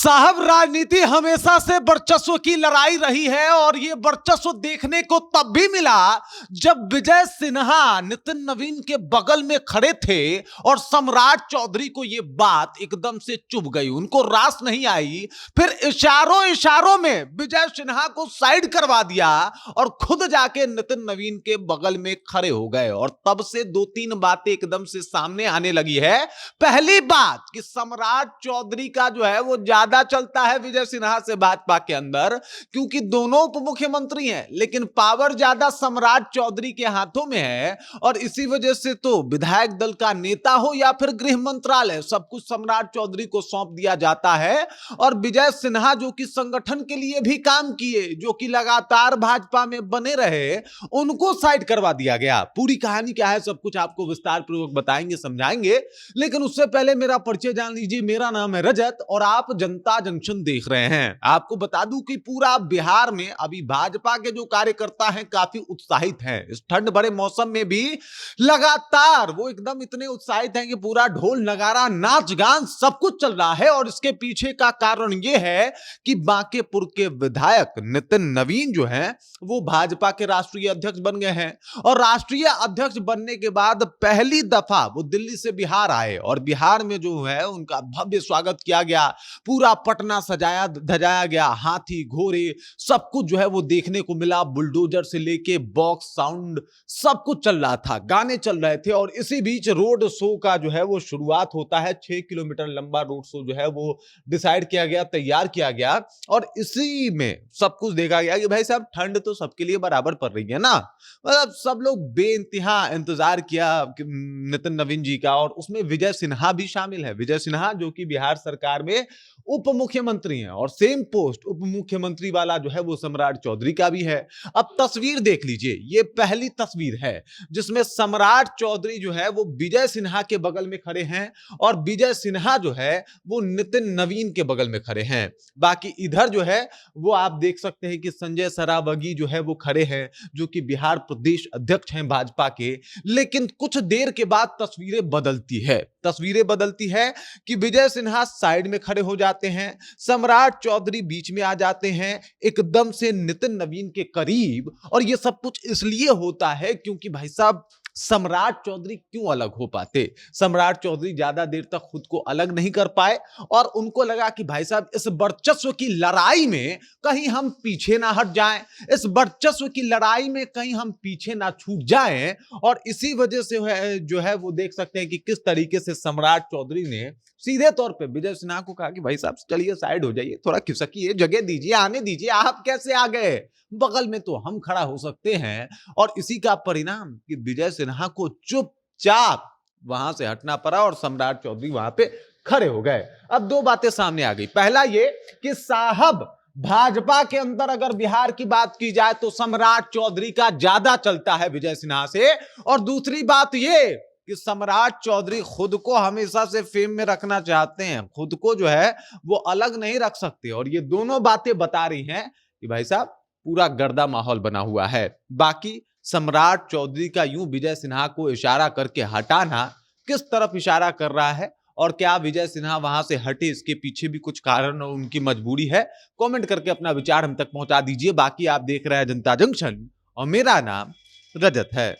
साहब, राजनीति हमेशा से वर्चस्व की लड़ाई रही है और ये वर्चस्व देखने को तब भी मिला जब विजय सिन्हा नितिन नवीन के बगल में खड़े थे और सम्राट चौधरी को ये बात एकदम से चुभ गई, उनको रास नहीं आई। फिर इशारों इशारों में विजय सिन्हा को साइड करवा दिया और खुद जाके नितिन नवीन के बगल में खड़े हो गए और तब से दो तीन बातें एकदम से सामने आने लगी है। पहली बात कि सम्राट चौधरी का जो है वो ज्यादा चलता है विजय सिन्हा से भाजपा के अंदर, क्योंकि दोनों उप मुख्यमंत्री हैं, लेकिन पावर ज्यादा सम्राट चौधरी के हाथों में है और इसी वजह से तो विधायक दल का नेता हो या फिर गृह मंत्रालय, सब कुछ सम्राट चौधरी को सौंप दिया जाता है। और विजय सिन्हा जो कि संगठन के लिए भी काम किए, जो कि लगातार भाजपा में बने रहे, उनको साइड करवा दिया गया। पूरी कहानी क्या है सब कुछ आपको विस्तार पूर्वक बताएंगे, समझाएंगे, लेकिन उससे पहले मेरा परिचय जान लीजिए। मेरा नाम है रजत और आप जनता जंक्शन देख रहे हैं। आपको बता दूं कि पूरा बिहार में अभी भाजपा के जो कार्यकर्ता हैं काफी उत्साहित हैं। इस ठंड भरे मौसम में भी लगातार वो एकदम इतने उत्साहित हैं कि पूरा ढोल नगारा नाच गान सब कुछ चल रहा है। और इसके पीछे का कारण ये है कि बांकेपुर के विधायक नितिन नवीन जो हैं वो भाजपा के राष्ट्रीय अध्यक्ष बन गए हैं और राष्ट्रीय अध्यक्ष बनने के बाद पहली दफा वो दिल्ली से बिहार आए और बिहार में जो है उनका भव्य स्वागत किया गया। पूरा पटना सजाया धजाया गया, हाथी घोड़े सब कुछ जो है वो देखने को मिला। बुलडोजर से लेके बॉक्स साउंड सब कुछ चल रहा था, गाने चल रहे थे और इसी बीच रोड शो का जो है वो शुरुआत होता है। 6 किलोमीटर लंबा रोड शो जो है वो डिसाइड किया गया, तैयार किया गया और इसी में सब कुछ देखा गया कि भाई साहब ठंड तो सबके लिए बराबर पड़ रही है ना। मतलब सब लोग बेइंतहा इंतजार किया नितिन नवीन जी का और उसमें विजय सिन्हा भी शामिल है। विजय सिन्हा जो कि बिहार सरकार में उप मुख्यमंत्री हैं और सेम पोस्ट उप मुख्यमंत्री वाला जो है वो सम्राट चौधरी का भी है। अब तस्वीर देख लीजिए, ये पहली तस्वीर है जिसमें सम्राट चौधरी जो है वो विजय सिन्हा के बगल में खड़े हैं और विजय सिन्हा जो है वो नितिन नवीन के बगल में खड़े हैं। बाकी इधर जो है वो आप देख सकते हैं कि संजय सरावगी जो है वो खड़े हैं, जो कि बिहार प्रदेश अध्यक्ष हैं भाजपा के। लेकिन कुछ देर के बाद तस्वीरें बदलती है कि विजय सिन्हा साइड में खड़े हो जाते हैं, सम्राट चौधरी बीच में आ जाते हैं एकदम से नितिन नवीन के करीब। और ये सब कुछ इसलिए होता है क्योंकि भाई साहब सम्राट चौधरी क्यों अलग हो पाते। सम्राट चौधरी ज्यादा देर तक खुद को अलग नहीं कर पाए और उनको लगा कि भाई साहब इस वर्चस्व की लड़ाई में कहीं हम पीछे ना हट जाएं, इस वर्चस्व की लड़ाई में कहीं हम पीछे ना छूट जाएं। और इसी वजह से जो है वो देख सकते हैं कि किस तरीके से सम्राट चौधरी ने सीधे तौर पे विजय सिन्हा को कहा कि भाई साहब चलिए साइड हो जाइए, थोड़ा खिसकिए, जगह दीजिए, आने दीजिए, आप कैसे आ गए, बगल में तो हम खड़ा हो सकते हैं। और इसी का परिणाम कि विजय सिन्हा को चुपचाप वहां से हटना पड़ा और सम्राट चौधरी वहां पे खड़े हो गए। अब दो बातें सामने आ गई। पहला ये कि साहब भाजपा के अंदर अगर बिहार की बात की जाए तो सम्राट चौधरी का ज्यादा चलता है विजय सिन्हा से। और दूसरी बात ये कि सम्राट चौधरी खुद को हमेशा से फेम में रखना चाहते हैं, खुद को जो है वो अलग नहीं रख सकते। और ये दोनों बातें बता रही हैं कि भाई साहब पूरा गर्दा माहौल बना हुआ है। बाकी सम्राट चौधरी का यूं विजय सिन्हा को इशारा करके हटाना किस तरफ इशारा कर रहा है और क्या विजय सिन्हा वहां से हटे, इसके पीछे भी कुछ कारण और उनकी मजबूरी है, कमेंट करके अपना विचार हम तक पहुंचा दीजिए। बाकी आप देख रहे हैं जनता जंक्शन और मेरा नाम रजत है।